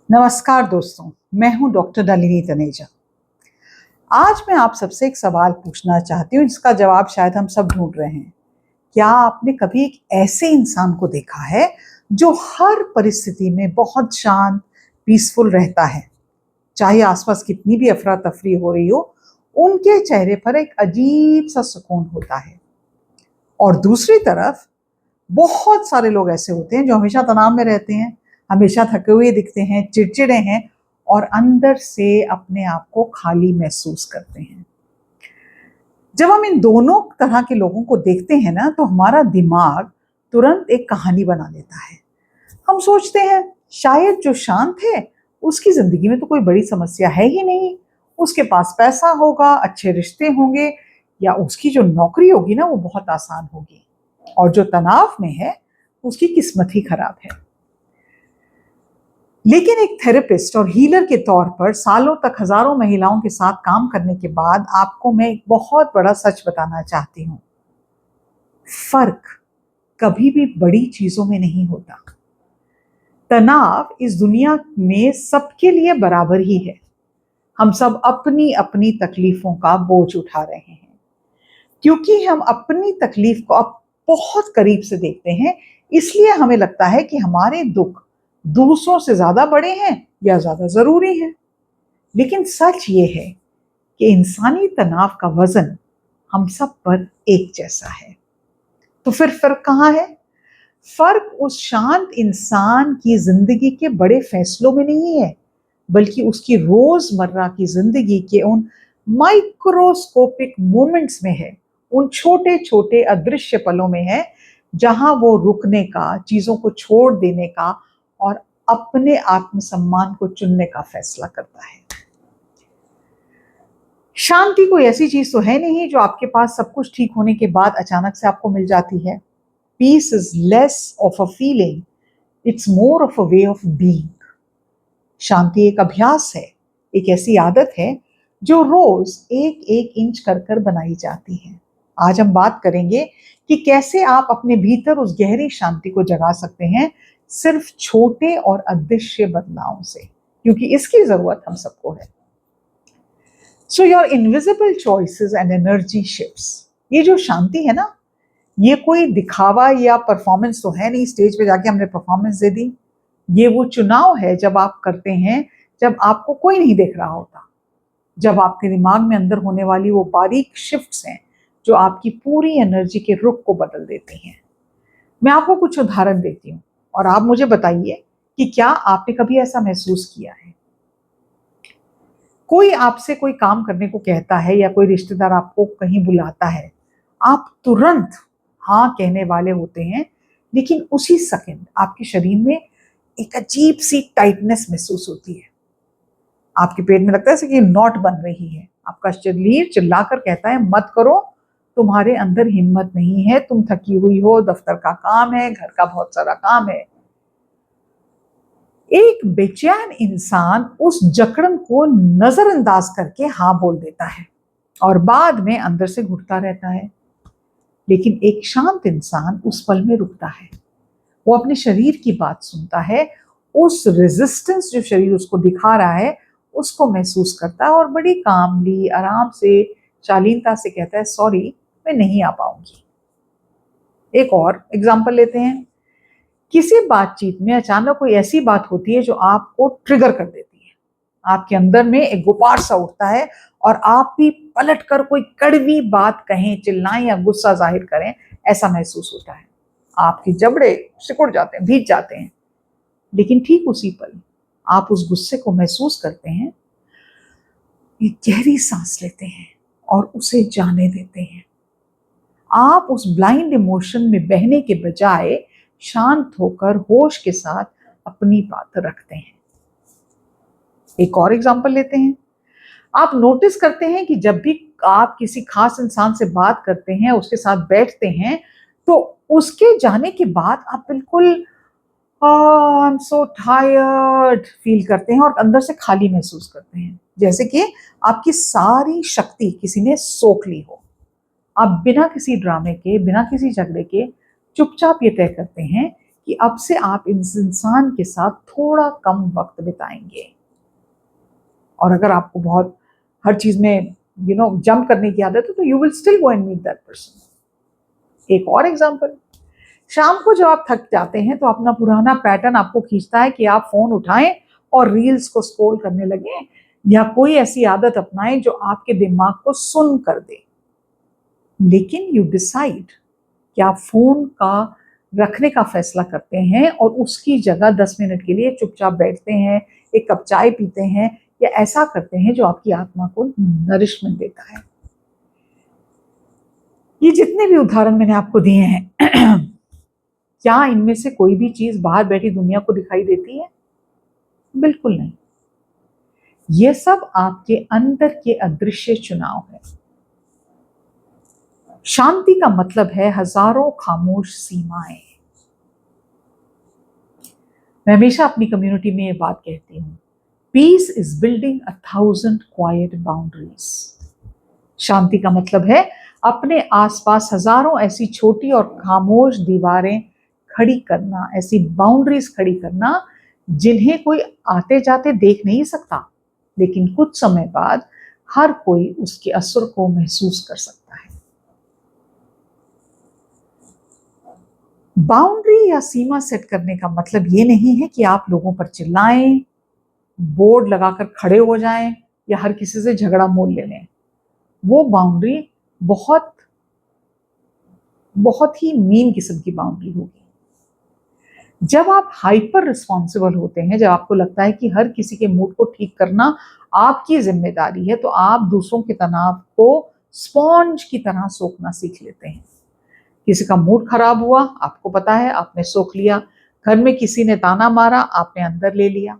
नमस्कार दोस्तों, मैं हूं डॉक्टर नलिनी तनेजा। आज मैं आप सबसे एक सवाल पूछना चाहती हूँ जिसका जवाब शायद हम सब ढूंढ रहे हैं। क्या आपने कभी एक ऐसे इंसान को देखा है जो हर परिस्थिति में बहुत शांत, पीसफुल रहता है? चाहे आसपास कितनी भी अफरा तफरी हो रही हो, उनके चेहरे पर एक अजीब सा सुकून होता है। और दूसरी तरफ बहुत सारे लोग ऐसे होते हैं जो हमेशा तनाव में रहते हैं, हमेशा थके हुए दिखते हैं, चिड़चिड़े हैं और अंदर से अपने आप को खाली महसूस करते हैं। जब हम इन दोनों तरह के लोगों को देखते हैं ना, तो हमारा दिमाग तुरंत एक कहानी बना लेता है। हम सोचते हैं शायद जो शांत है उसकी जिंदगी में तो कोई बड़ी समस्या है ही नहीं, उसके पास पैसा होगा, अच्छे रिश्ते होंगे, या उसकी जो नौकरी होगी ना वो बहुत आसान होगी। और जो तनाव में है उसकी किस्मत ही खराब है। लेकिन एक थेरेपिस्ट और हीलर के तौर पर सालों तक हजारों महिलाओं के साथ काम करने के बाद आपको मैं एक बहुत बड़ा सच बताना चाहती हूँ। फर्क कभी भी बड़ी चीजों में नहीं होता। तनाव इस दुनिया में सबके लिए बराबर ही है। हम सब अपनी अपनी तकलीफों का बोझ उठा रहे हैं। क्योंकि हम अपनी तकलीफ को अब बहुत करीब से देखते हैं, इसलिए हमें लगता है कि हमारे दुख दूसरों से ज्यादा बड़े हैं या ज्यादा जरूरी हैं। लेकिन सच ये है कि इंसानी तनाव का वजन हम सब पर एक जैसा है। तो फिर फर्क कहाँ है? फर्क उस शांत इंसान की जिंदगी के बड़े फैसलों में नहीं है, बल्कि उसकी रोजमर्रा की जिंदगी के उन माइक्रोस्कोपिक मोमेंट्स में है, उन छोटे छोटे अदृश्य पलों में है, जहां वो रुकने का, चीजों को छोड़ देने का और अपने आत्मसम्मान को चुनने का फैसला करता है। शांति कोई ऐसी चीज तो है नहीं जो आपके पास सब कुछ ठीक होने के बाद अचानक से आपको मिल जाती है। Peace is less of a feeling, it's more of a way of being. शांति एक अभ्यास है, एक ऐसी आदत है जो रोज एक एक इंच कर कर बनाई जाती है। आज हम बात करेंगे कि कैसे आप अपने भीतर उस गहरी शांति को जगा सकते हैं, सिर्फ छोटे और अदृश्य बदलावों से, क्योंकि इसकी जरूरत हम सबको है। So your invisible choices and energy shifts. ये जो शांति है ना, ये कोई दिखावा या परफॉर्मेंस तो है नहीं, स्टेज पे जाके हमने परफॉर्मेंस दे दी। ये वो चुनाव है जब आप करते हैं, जब आपको कोई नहीं देख रहा होता, जब आपके दिमाग में अंदर होने वाली वो बारीक शिफ्ट्स हैं जो आपकी पूरी एनर्जी के रुख को बदल देती हैं। मैं आपको कुछ उदाहरण देती हूँ और आप मुझे बताइए कि क्या आपने कभी ऐसा महसूस किया है। कोई आपसे कोई काम करने को कहता है या कोई रिश्तेदार आपको कहीं बुलाता है, आप तुरंत हाँ कहने वाले होते हैं, लेकिन उसी सेकंड आपके शरीर में एक अजीब सी टाइटनेस महसूस होती है। आपके पेट में लगता है जैसे कि नॉट बन रही है। आपका शरीर चिल्लाकर कहता है मत करो, तुम्हारे अंदर हिम्मत नहीं है, तुम थकी हुई हो, दफ्तर का काम है, घर का बहुत सारा काम है। एक बेचैन इंसान उस जकड़न को नजरअंदाज करके हाँ बोल देता है और बाद में अंदर से घुटता रहता है। लेकिन एक शांत इंसान उस पल में रुकता है, वो अपने शरीर की बात सुनता है, उस रेजिस्टेंस जो शरीर उसको दिखा रहा है उसको महसूस करता है और बड़ी कामली, आराम से, शालीनता से कहता है सॉरी, मैं नहीं आ पाऊंगी। एक और एग्जाम्पल लेते हैं। किसी बातचीत में अचानक कोई ऐसी बात होती है जो आपको ट्रिगर कर देती है, आपके अंदर में एक गुबार सा उठता है और आप भी पलट कर कोई कड़वी बात कहें, चिल्लाएं या गुस्सा जाहिर करें, ऐसा महसूस होता है। आपके जबड़े सिकुड़ जाते हैं, भीग जाते हैं। लेकिन ठीक उसी पल आप उस गुस्से को महसूस करते हैं, एक गहरी सांस लेते हैं और उसे जाने देते हैं। आप उस ब्लाइंड इमोशन में बहने के बजाय शांत होकर होश के साथ अपनी बात रखते हैं। एक और एग्जांपल लेते हैं। आप नोटिस करते हैं कि जब भी आप किसी खास इंसान से बात करते हैं, उसके साथ बैठते हैं, तो उसके जाने के बाद आप बिल्कुल I am so tired feel करते हैं और अंदर से खाली महसूस करते हैं, जैसे कि आपकी सारी शक्ति किसी ने सोख ली हो। आप बिना किसी ड्रामे के, बिना किसी झगड़े के चुपचाप ये तय करते हैं कि अब से आप इस इंसान के साथ थोड़ा कम वक्त बिताएंगे। और अगर आपको बहुत हर चीज में जंप करने की आदत है तो you will still go and meet that person. एक और एग्जांपल, शाम को जब आप थक जाते हैं तो अपना पुराना पैटर्न आपको खींचता है कि आप फोन उठाएं और रील्स को स्क्रॉल करने लगे, या कोई ऐसी आदत अपनाएं जो आपके दिमाग को सुन कर दे। लेकिन यू डिसाइड कि आप फोन का रखने का फैसला करते हैं और उसकी जगह 10 मिनट के लिए चुपचाप बैठते हैं, एक कप चाय पीते हैं, या ऐसा करते हैं जो आपकी आत्मा को नरिशमेंट देता है। ये जितने भी उदाहरण मैंने आपको दिए हैं क्या इनमें से कोई भी चीज बाहर बैठी दुनिया को दिखाई देती है? बिल्कुल नहीं। ये सब आपके अंदर के अदृश्य चुनाव है। शांति का मतलब है हजारों खामोश सीमाएं। मैं हमेशा अपनी कम्युनिटी में ये बात कहती हूं, peace is building 1000 quiet boundaries. शांति का मतलब है अपने आसपास हजारों ऐसी छोटी और खामोश दीवारें खड़ी करना, ऐसी बाउंड्रीज खड़ी करना जिन्हें कोई आते जाते देख नहीं सकता, लेकिन कुछ समय बाद हर कोई उसके असर को महसूस कर सकता है। बाउंड्री या सीमा सेट करने का मतलब ये नहीं है कि आप लोगों पर चिल्लाएं, बोर्ड लगाकर खड़े हो जाएं या हर किसी से झगड़ा मोल ले लें। वो बाउंड्री बहुत बहुत ही मीन किस्म की बाउंड्री होगी। जब आप हाइपर रिस्पॉन्सिबल होते हैं, जब आपको लगता है कि हर किसी के मूड को ठीक करना आपकी जिम्मेदारी है, तो आप दूसरों के तनाव को स्पॉन्ज की तरह सोखना सीख लेते हैं। किसी का मूड खराब हुआ, आपको पता है, आपने सोख लिया। घर में किसी ने ताना मारा, आपने अंदर ले लिया।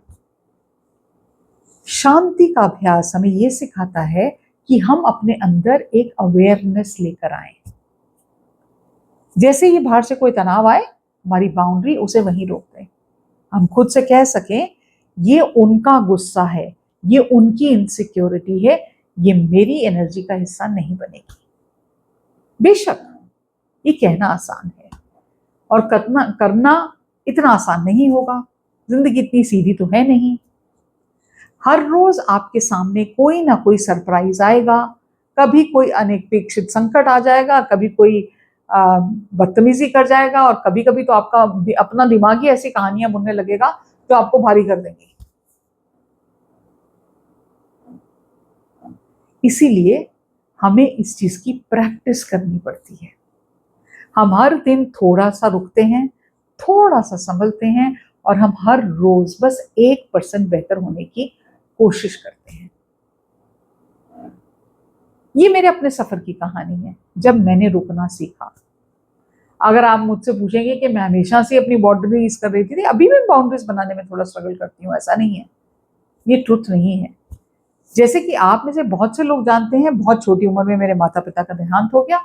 शांति का अभ्यास हमें यह सिखाता है कि हम अपने अंदर एक अवेयरनेस लेकर आए। जैसे ही बाहर से कोई तनाव आए, हमारी बाउंड्री उसे वहीं रोक दें। हम खुद से कह सकें, ये उनका गुस्सा है, ये उनकी इनसिक्योरिटी है, ये मेरी एनर्जी का हिस्सा नहीं बनेगी। बेशक ये कहना आसान है और करना इतना आसान नहीं होगा। जिंदगी इतनी सीधी तो है नहीं। हर रोज आपके सामने कोई ना कोई सरप्राइज आएगा, कभी कोई अनपेक्षित संकट आ जाएगा, कभी कोई बदतमीजी कर जाएगा, और कभी कभी तो आपका अपना दिमाग ही ऐसी कहानियां बुनने लगेगा जो आपको भारी कर देंगी। इसीलिए हमें इस चीज की प्रैक्टिस करनी पड़ती है। हम हर दिन थोड़ा सा रुकते हैं, थोड़ा सा संभलते हैं, और हम हर रोज बस 1% बेहतर होने की कोशिश करते हैं। ये मेरे अपने सफर की कहानी है, जब मैंने रुकना सीखा। अगर आप मुझसे पूछेंगे कि मैं हमेशा से अपनी बाउंड्रीज कर रही थी, अभी भी बाउंड्रीज बनाने में थोड़ा स्ट्रगल करती हूँ, ऐसा नहीं है। ये ट्रुथ नहीं है। जैसे कि आप में से बहुत से लोग जानते हैं, बहुत छोटी उम्र में मेरे माता पिता का देहांत हो गया।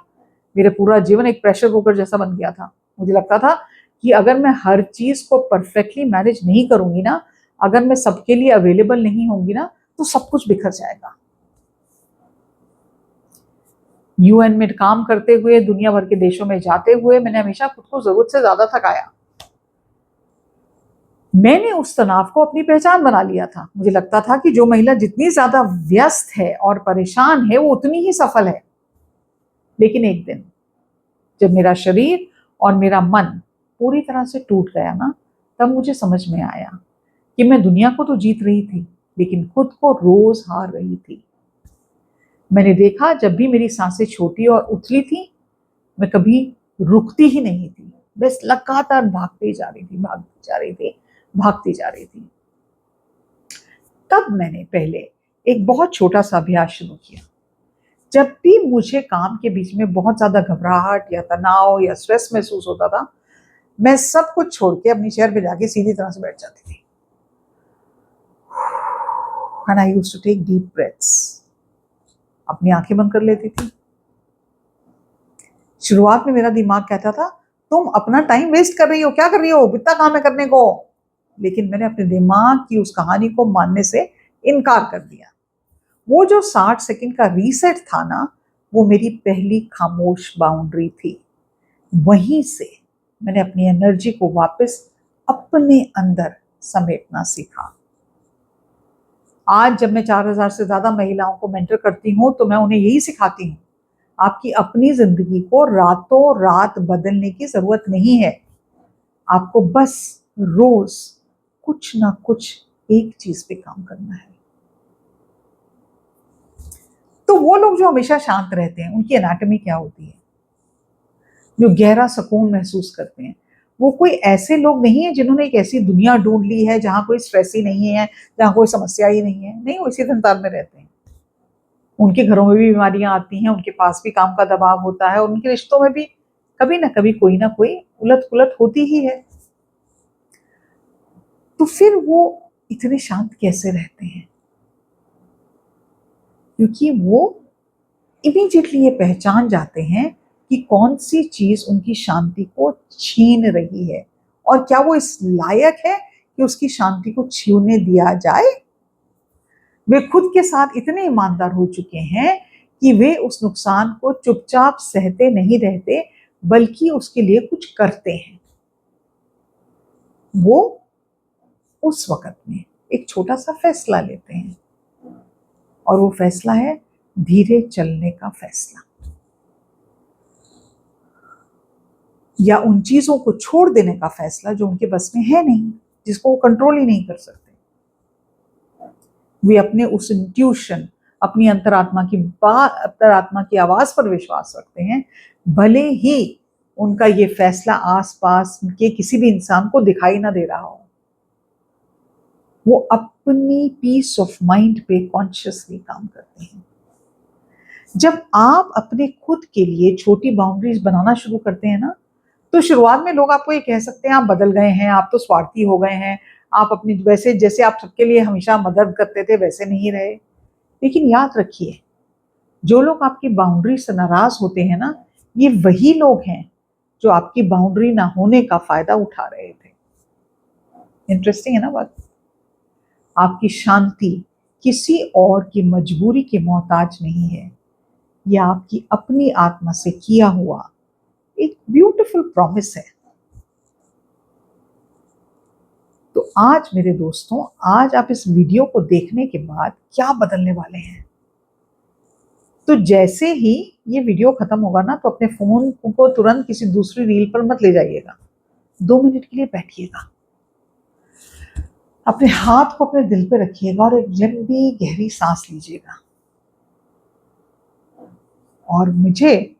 मेरा पूरा जीवन एक प्रेशर कुकर जैसा बन गया था। मुझे लगता था कि अगर मैं हर चीज को परफेक्टली मैनेज नहीं करूंगी ना, अगर मैं सबके लिए अवेलेबल नहीं होंगी ना, तो सब कुछ बिखर जाएगा। यूएन में काम करते हुए, दुनिया भर के देशों में जाते हुए, मैंने हमेशा खुद को जरूरत से ज्यादा थकाया। मैंने उस तनाव को अपनी पहचान बना लिया था। मुझे लगता था कि जो महिला जितनी ज्यादा व्यस्त है और परेशान है, वो उतनी ही सफल है। लेकिन एक दिन जब मेरा शरीर और मेरा मन पूरी तरह से टूट गया ना, तब मुझे समझ में आया कि मैं दुनिया को तो जीत रही थी, लेकिन खुद को रोज हार रही थी। मैंने देखा, जब भी मेरी सांसें छोटी और उथली थी, मैं कभी रुकती ही नहीं थी, बस लगातार भागती जा रही थी, भागती जा रही थी, भागती जा रही थी। तब मैंने पहले एक बहुत छोटा सा अभ्यास शुरू किया। जब भी मुझे काम के बीच में बहुत ज्यादा घबराहट या तनाव या स्ट्रेस महसूस होता था, मैं सब कुछ छोड़ के अपनी चेयर पे जाके सीधी तरह से बैठ जाती थी। And I used to take deep breaths. अपनी आंखें बंद कर लेती थी। शुरुआत में मेरा दिमाग कहता था, तुम अपना टाइम वेस्ट कर रही हो, क्या कर रही हो, इतना काम है करने को। लेकिन मैंने अपने दिमाग की उस कहानी को मानने से इनकार कर दिया। वो जो 60 सेकंड का रीसेट था ना, वो मेरी पहली खामोश बाउंड्री थी। वहीं से मैंने अपनी एनर्जी को वापस अपने अंदर समेटना सीखा। आज जब मैं 4000 से ज्यादा महिलाओं को मेंटर करती हूँ तो मैं उन्हें यही सिखाती हूँ, आपकी अपनी जिंदगी को रातों रात बदलने की जरूरत नहीं है। आपको बस रोज कुछ ना कुछ एक चीज पे काम करना है। तो वो लोग जो हमेशा शांत रहते हैं, उनकी एनाटॉमी क्या होती है? जो गहरा सुकून महसूस करते हैं, वो कोई ऐसे लोग नहीं है जिन्होंने एक ऐसी दुनिया ढूंढ ली है जहां कोई स्ट्रेस ही नहीं है, जहां कोई समस्या ही नहीं है। नहीं, वो इसी संसार में रहते हैं। उनके घरों में भी बीमारियां आती हैं, उनके पास भी काम का दबाव होता है, और उनके रिश्तों में भी कभी ना कोई उलट पुलट होती ही है। तो फिर वो इतने शांत कैसे रहते हैं? क्योंकि वो इमीडिएटली ये पहचान जाते हैं कि कौन सी चीज उनकी शांति को छीन रही है, और क्या वो इस लायक है कि उसकी शांति को छीनने दिया जाए। वे खुद के साथ इतने ईमानदार हो चुके हैं कि वे उस नुकसान को चुपचाप सहते नहीं रहते, बल्कि उसके लिए कुछ करते हैं। वो उस वक्त में एक छोटा सा फैसला लेते हैं, और वो फैसला है धीरे चलने का फैसला, या उन चीजों को छोड़ देने का फैसला जो उनके बस में है नहीं, जिसको वो कंट्रोल ही नहीं कर सकते। वे अपने उस इंट्यूशन, अपनी अंतरात्मा की आवाज पर विश्वास रखते हैं, भले ही उनका ये फैसला आसपास के किसी भी इंसान को दिखाई ना दे रहा हो। वो अपनी पीस ऑफ माइंड पे कॉन्शियसली काम करते हैं। जब आप अपने खुद के लिए छोटी बाउंड्रीज बनाना शुरू करते हैं ना, तो शुरुआत में लोग आपको ये कह सकते हैं आप बदल गए हैं, आप तो स्वार्थी हो गए हैं, आप अपनी वैसे जैसे आप सबके लिए हमेशा मदद करते थे वैसे नहीं रहे। लेकिन याद रखिए, जो लोग आपकी बाउंड्री से नाराज होते हैं ना, ये वही लोग हैं जो आपकी बाउंड्री ना होने का फायदा उठा रहे थे। इंटरेस्टिंग है ना बात? आपकी शांति किसी और की मजबूरी के मोहताज नहीं है, यह आपकी अपनी आत्मा से किया हुआ एक ब्यूटीफुल प्रॉमिस है। तो आज मेरे दोस्तों, आज आप इस वीडियो को देखने के बाद क्या बदलने वाले हैं? तो जैसे ही ये वीडियो खत्म होगा ना, तो अपने फोन को तुरंत किसी दूसरी रील पर मत ले जाइएगा। 2 मिनट के लिए बैठिएगा, अपने हाथ को अपने दिल पे रखिएगा और एक लंबी गहरी सांस लीजिएगा, और मुझे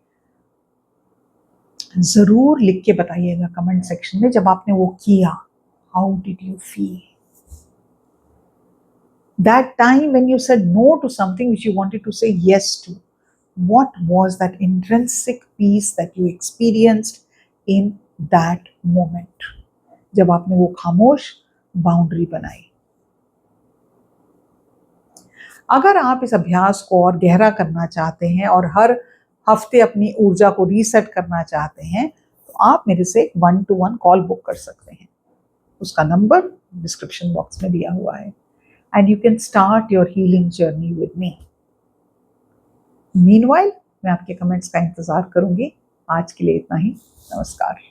जरूर लिख के बताइएगा कमेंट सेक्शन में, जब आपने वो किया, how did you feel? That time when you said no to something which you wanted to say yes to, what was that intrinsic peace that you experienced in that moment? जब आपने वो खामोश boundary बनाई। अगर आप इस अभ्यास को और गहरा करना चाहते हैं और हर हफ्ते अपनी ऊर्जा को रीसेट करना चाहते हैं, तो आप मेरे से 1-to-1 कॉल बुक कर सकते हैं। उसका नंबर डिस्क्रिप्शन बॉक्स में दिया हुआ है। And you can start your healing journey with me. Meanwhile, मैं आपके कमेंट्स का इंतजार करूंगी। आज के लिए इतना ही। नमस्कार।